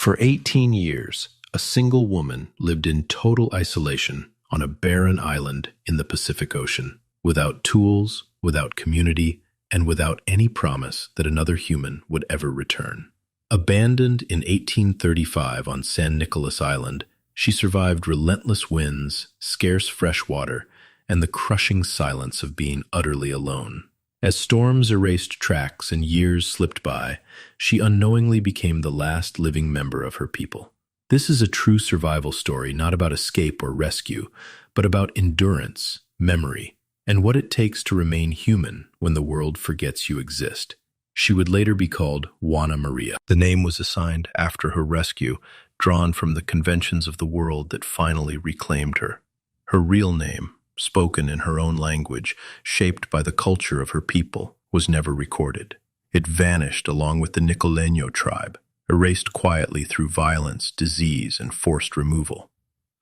For 18 years, a single woman lived in total isolation on a barren island in the Pacific Ocean, without tools, without community, and without any promise that another human would ever return. Abandoned in 1835 on San Nicolas Island, she survived relentless winds, scarce fresh water, and the crushing silence of being utterly alone. As storms erased tracks and years slipped by, she unknowingly became the last living member of her people. This is a true survival story, not about escape or rescue, but about endurance, memory, and what it takes to remain human when the world forgets you exist. She would later be called Juana Maria. The name was assigned after her rescue, drawn from the conventions of the world that finally reclaimed her. Her real name, spoken in her own language, shaped by the culture of her people, was never recorded. It vanished along with the Nicoleño tribe, erased quietly through violence, disease, and forced removal.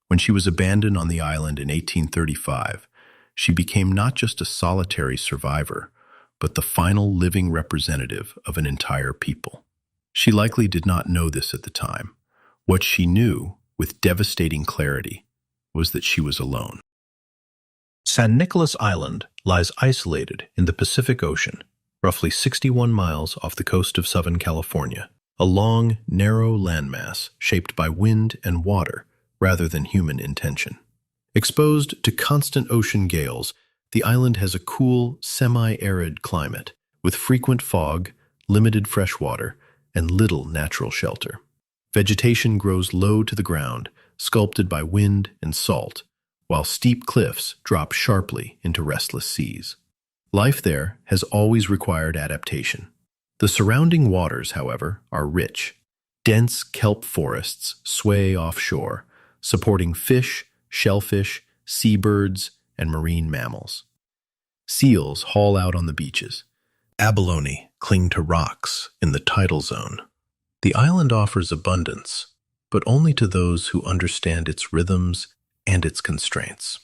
When she was abandoned on the island in 1835, she became not just a solitary survivor, but the final living representative of an entire people. She likely did not know this at the time. What she knew, with devastating clarity, was that she was alone. San Nicolas Island lies isolated in the Pacific Ocean, roughly 61 miles off the coast of Southern California, a long, narrow landmass shaped by wind and water rather than human intention. Exposed to constant ocean gales, the island has a cool, semi-arid climate, with frequent fog, limited fresh water, and little natural shelter. Vegetation grows low to the ground, sculpted by wind and salt, while steep cliffs drop sharply into restless seas. Life there has always required adaptation. The surrounding waters, however, are rich. Dense kelp forests sway offshore, supporting fish, shellfish, seabirds, and marine mammals. Seals haul out on the beaches. Abalone cling to rocks in the tidal zone. The island offers abundance, but only to those who understand its rhythms and its constraints.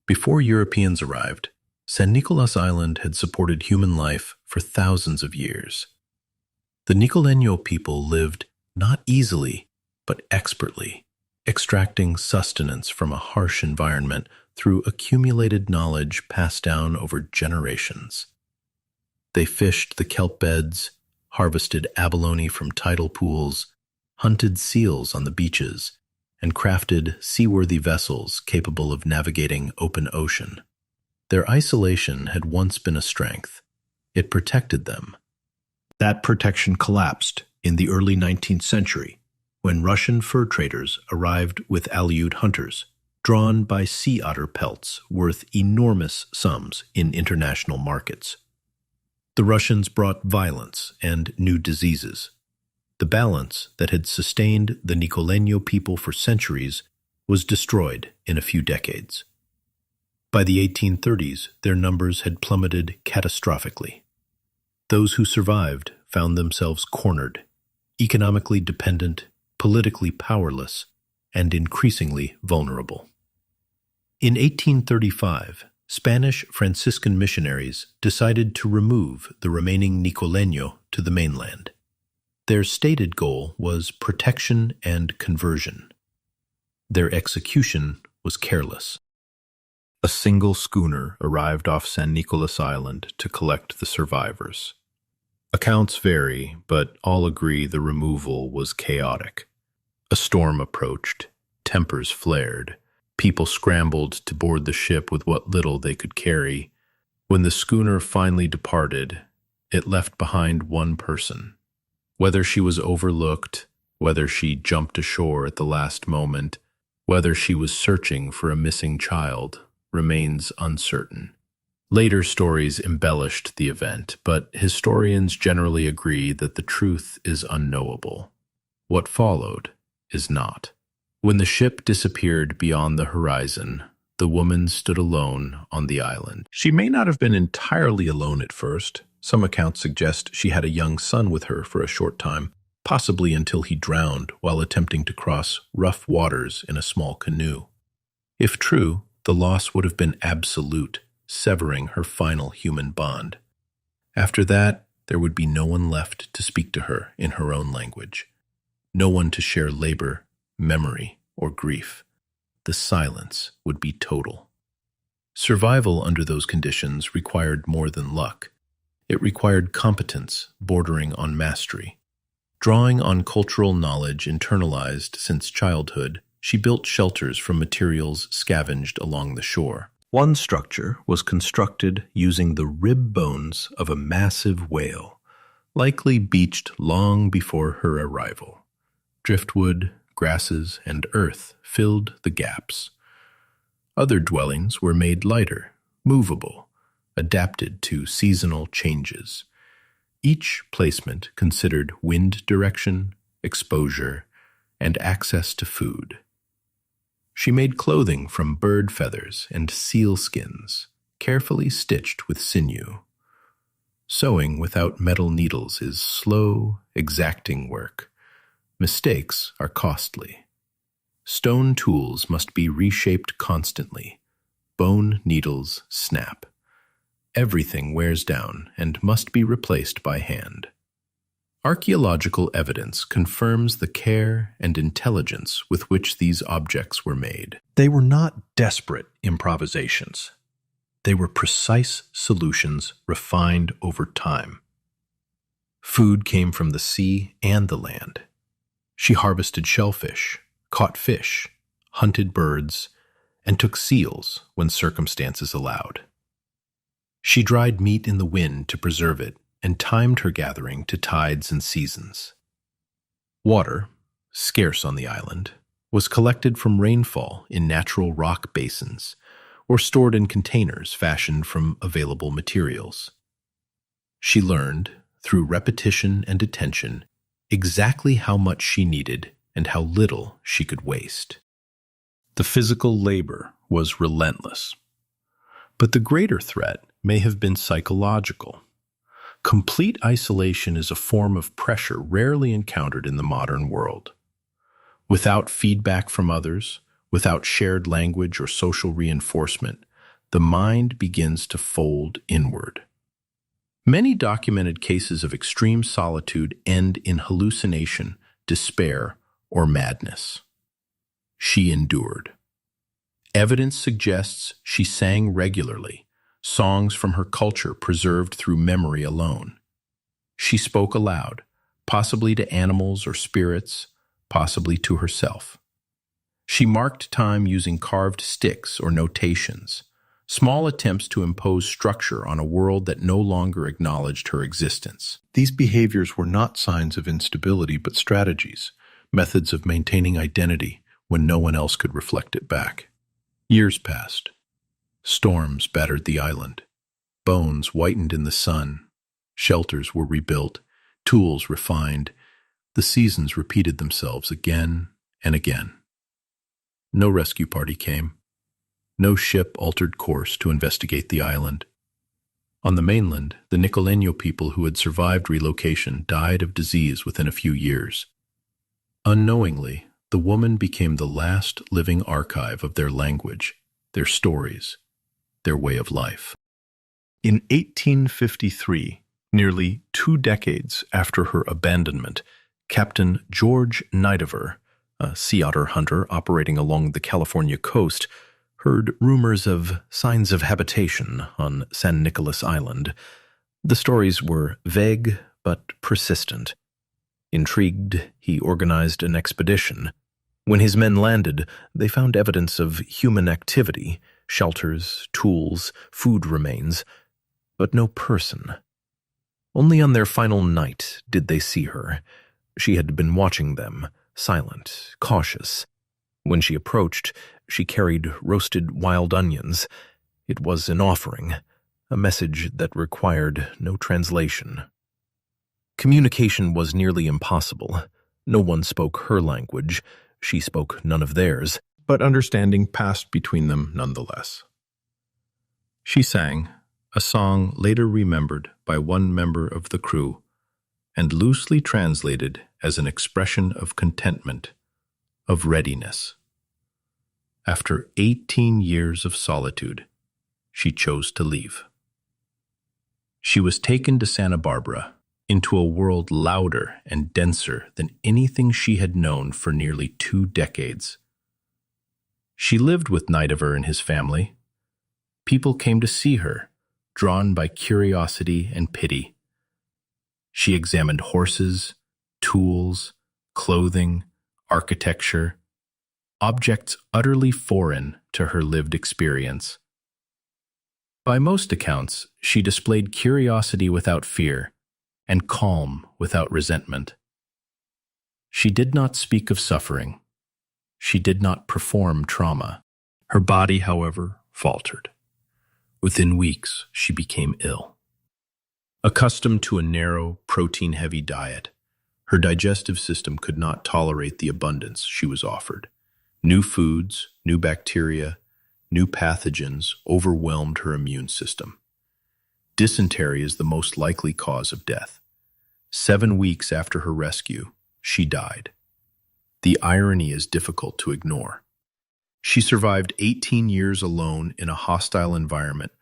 Before Europeans arrived, San Nicolas Island had supported human life for thousands of years. The Nicoleño people lived not easily, but expertly, extracting sustenance from a harsh environment through accumulated knowledge passed down over generations. They fished the kelp beds, harvested abalone from tidal pools, hunted seals on the beaches, and crafted seaworthy vessels capable of navigating open ocean. Their isolation had once been a strength. It protected them. That protection collapsed in the early 19th century when Russian fur traders arrived with Aleut hunters, drawn by sea otter pelts worth enormous sums in international markets. The Russians brought violence and new diseases. The balance that had sustained the Nicoleño people for centuries was destroyed in a few decades. By the 1830s, their numbers had plummeted catastrophically. Those who survived found themselves cornered, economically dependent, politically powerless, and increasingly vulnerable. In 1835, Spanish Franciscan missionaries decided to remove the remaining Nicoleño to the mainland. Their stated goal was protection and conversion. Their execution was careless. A single schooner arrived off San Nicolas Island to collect the survivors. Accounts vary, but all agree the removal was chaotic. A storm approached, tempers flared, people scrambled to board the ship with what little they could carry. When the schooner finally departed, it left behind one person. Whether she was overlooked, whether she jumped ashore at the last moment, whether she was searching for a missing child, remains uncertain. Later stories embellished the event, but historians generally agree that the truth is unknowable. What followed is not. When the ship disappeared beyond the horizon, the woman stood alone on the island. She may not have been entirely alone at first. Some accounts suggest she had a young son with her for a short time, possibly until he drowned while attempting to cross rough waters in a small canoe. If true, the loss would have been absolute, severing her final human bond. After that, there would be no one left to speak to her in her own language. No one to share labor, memory, or grief. The silence would be total. Survival under those conditions required more than luck. It required competence bordering on mastery. Drawing on cultural knowledge internalized since childhood, she built shelters from materials scavenged along the shore. One structure was constructed using the rib bones of a massive whale, likely beached long before her arrival. Driftwood, grasses, and earth filled the gaps. Other dwellings were made lighter, movable, adapted to seasonal changes. Each placement considered wind direction, exposure, and access to food. She made clothing from bird feathers and seal skins, carefully stitched with sinew. Sewing without metal needles is slow, exacting work. Mistakes are costly. Stone tools must be reshaped constantly. Bone needles snap. Everything wears down and must be replaced by hand. Archaeological evidence confirms the care and intelligence with which these objects were made. They were not desperate improvisations. They were precise solutions refined over time. Food came from the sea and the land. She harvested shellfish, caught fish, hunted birds, and took seals when circumstances allowed. She dried meat in the wind to preserve it and timed her gathering to tides and seasons. Water, scarce on the island, was collected from rainfall in natural rock basins or stored in containers fashioned from available materials. She learned, through repetition and attention, exactly how much she needed and how little she could waste. The physical labor was relentless. But the greater threat may have been psychological. Complete isolation is a form of pressure rarely encountered in the modern world. Without feedback from others, without shared language or social reinforcement, the mind begins to fold inward. Many documented cases of extreme solitude end in hallucination, despair, or madness. She endured. Evidence suggests she sang regularly, songs from her culture preserved through memory alone. She spoke aloud, possibly to animals or spirits, possibly to herself. She marked time using carved sticks or notations, small attempts to impose structure on a world that no longer acknowledged her existence. These behaviors were not signs of instability, but strategies, methods of maintaining identity when no one else could reflect it back. Years passed. Storms battered the island. Bones whitened in the sun. Shelters were rebuilt. Tools refined. The seasons repeated themselves again and again. No rescue party came. No ship altered course to investigate the island. On the mainland, the Nicoleño people who had survived relocation died of disease within a few years. Unknowingly, the woman became the last living archive of their language, their stories, their way of life. In 1853, nearly 2 decades after her abandonment, Captain George Nidover, a sea otter hunter operating along the California coast, heard rumors of signs of habitation on San Nicolas Island. The stories were vague but persistent. Intrigued, he organized an expedition. When his men landed, they found evidence of human activity, shelters, tools, food remains, but no person. Only on their final night did they see her. She had been watching them, silent, cautious. When she approached, she carried roasted wild onions. It was an offering, a message that required no translation. Communication was nearly impossible. No one spoke her language. She spoke none of theirs, but understanding passed between them nonetheless. She sang, a song later remembered by one member of the crew, and loosely translated as an expression of contentment, of readiness. After 18 years of solitude, she chose to leave. She was taken to Santa Barbara, into a world louder and denser than anything she had known for nearly 2 decades. She lived with Nidover and his family. People came to see her, drawn by curiosity and pity. She examined horses, tools, clothing, architecture, objects utterly foreign to her lived experience. By most accounts, she displayed curiosity without fear and calm without resentment. She did not speak of suffering. She did not perform trauma. Her body, however, faltered. Within weeks, she became ill. Accustomed to a narrow, protein-heavy diet, her digestive system could not tolerate the abundance she was offered. New foods, new bacteria, new pathogens overwhelmed her immune system. Dysentery is the most likely cause of death. 7 weeks after her rescue, she died. The irony is difficult to ignore. She survived 18 years alone in a hostile environment,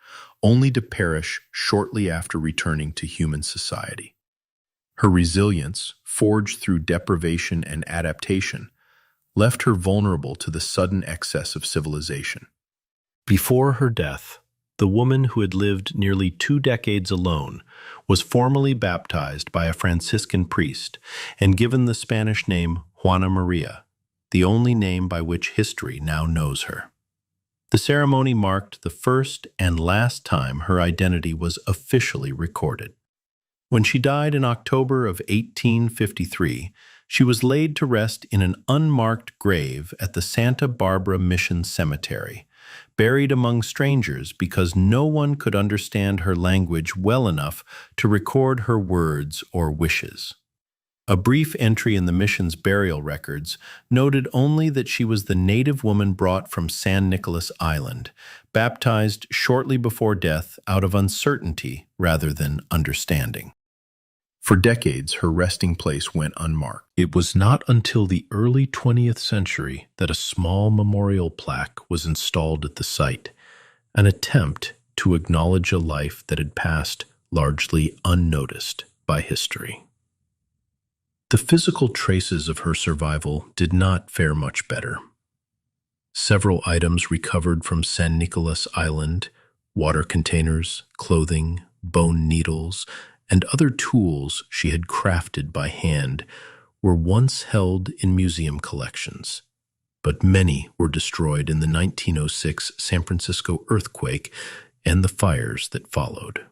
only to perish shortly after returning to human society. Her resilience, forged through deprivation and adaptation, left her vulnerable to the sudden excess of civilization. Before her death, the woman who had lived nearly 2 decades alone was formally baptized by a Franciscan priest and given the Spanish name Juana Maria, the only name by which history now knows her. The ceremony marked the first and last time her identity was officially recorded. When she died in October of 1853, she was laid to rest in an unmarked grave at the Santa Barbara Mission Cemetery, buried among strangers because no one could understand her language well enough to record her words or wishes. A brief entry in the mission's burial records noted only that she was the native woman brought from San Nicolas Island, baptized shortly before death out of uncertainty rather than understanding. For decades, her resting place went unmarked. It was not until the early 20th century that a small memorial plaque was installed at the site, an attempt to acknowledge a life that had passed largely unnoticed by history. The physical traces of her survival did not fare much better. Several items recovered from San Nicolas Island, water containers, clothing, bone needles, and other tools she had crafted by hand, were once held in museum collections, but many were destroyed in the 1906 San Francisco earthquake and the fires that followed.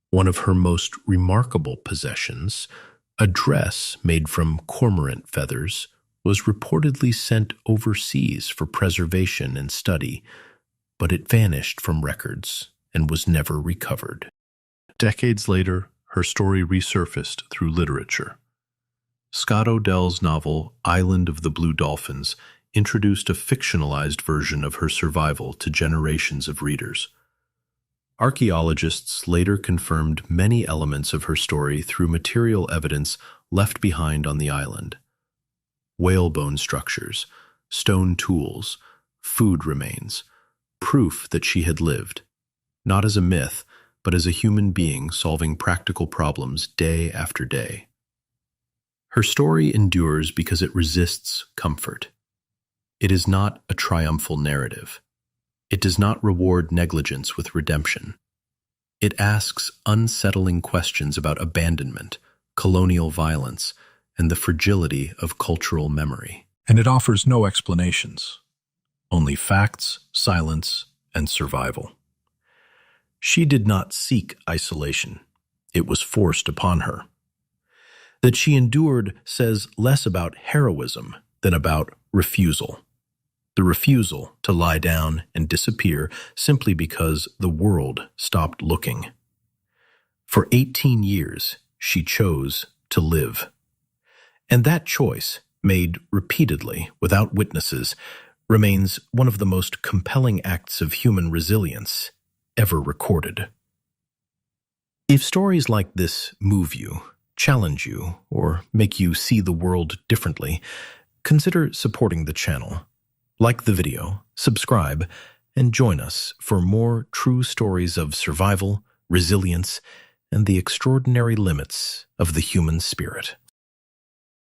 One of her most remarkable possessions, a dress made from cormorant feathers, was reportedly sent overseas for preservation and study, but it vanished from records and was never recovered. Decades later, her story resurfaced through literature. Scott Odell's novel Island of the Blue Dolphins introduced a fictionalized version of her survival to generations of readers. Archaeologists later confirmed many elements of her story through material evidence left behind on the island. Whalebone structures, stone tools, food remains, proof that she had lived, not as a myth, but as a human being solving practical problems day after day. Her story endures because it resists comfort. It is not a triumphal narrative. It does not reward negligence with redemption. It asks unsettling questions about abandonment, colonial violence, and the fragility of cultural memory. And it offers no explanations, only facts, silence, and survival. She did not seek isolation. It was forced upon her. That she endured says less about heroism than about refusal. The refusal to lie down and disappear simply because the world stopped looking. For 18 years, she chose to live. And that choice, made repeatedly without witnesses, remains one of the most compelling acts of human resilience ever recorded. If stories like this move you, challenge you, or make you see the world differently, consider supporting the channel. Like the video, subscribe, and join us for more true stories of survival, resilience, and the extraordinary limits of the human spirit.